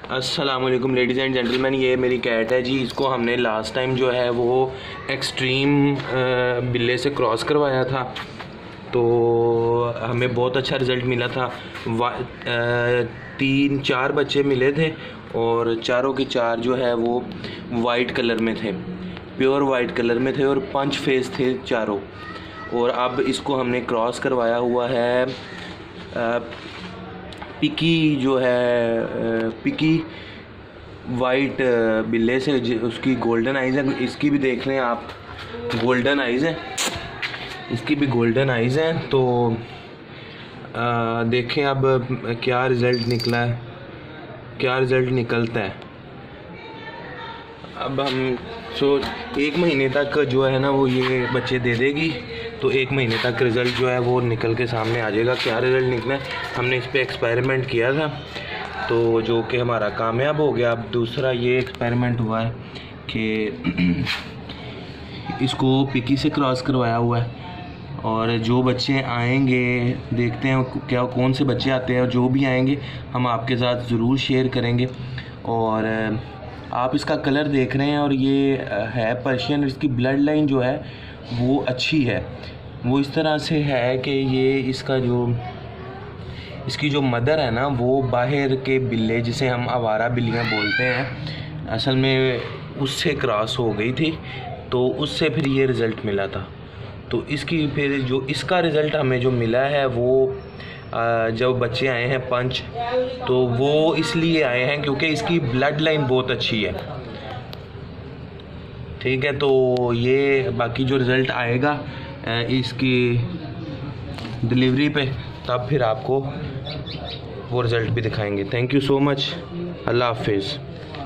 अस्सलामुअलैकुम ladies and gentleman, ये मेरी कैट है जी। इसको हमने लास्ट टाइम जो है वो एक्सट्रीम बिल्ले से क्रॉस करवाया था, तो हमें बहुत अच्छा रिज़ल्ट मिला था। 3-4 बच्चे मिले थे और चारों के चार जो है वो वाइट कलर में थे, प्योर वाइट कलर में थे और पंच फेस थे चारों। और अब इसको हमने क्रॉस करवाया हुआ है पिकी जो है पिकी वाइट बिल्ले से। उसकी गोल्डन आइज़ है, इसकी भी देख लें आप, गोल्डन आइज़ है, इसकी भी गोल्डन आइज़ हैं। तो देखें अब क्या रिज़ल्ट निकला है, क्या रिज़ल्ट निकलता है। अब हम 1 महीने तक जो है ना वो ये बच्चे दे देगी, तो 1 महीने तक रिज़ल्ट जो है वो निकल के सामने आ जाएगा। क्या रिज़ल्ट निकला है, हमने इस पर एक्सपेरिमेंट किया था तो जो कि हमारा कामयाब हो गया। अब दूसरा ये एक्सपेरिमेंट हुआ है कि इसको पिकी से क्रॉस करवाया हुआ है और जो बच्चे आएंगे देखते हैं क्या कौन से बच्चे आते हैं, और जो भी आएंगे हम आपके साथ ज़रूर शेयर करेंगे। और आप इसका कलर देख रहे हैं और ये है पर्शियन। इसकी ब्लड लाइन जो है वो अच्छी है, वो इस तरह से है कि ये इसकी जो मदर है ना वो बाहर के बिल्ले, जिसे हम आवारा बिल्लियाँ बोलते हैं, असल में उससे क्रॉस हो गई थी, तो उससे फिर ये रिज़ल्ट मिला था। तो इसकी फिर जो इसका रिज़ल्ट हमें जो मिला है वो जब बच्चे आए हैं पंच, तो वो इसलिए आए हैं क्योंकि इसकी ब्लड लाइन बहुत अच्छी है। ठीक है, तो ये बाकी जो रिज़ल्ट आएगा इसकी डिलीवरी पे, तब फिर आपको वो रिज़ल्ट भी दिखाएंगे। थैंक यू सो मच, अल्लाह हाफिज़।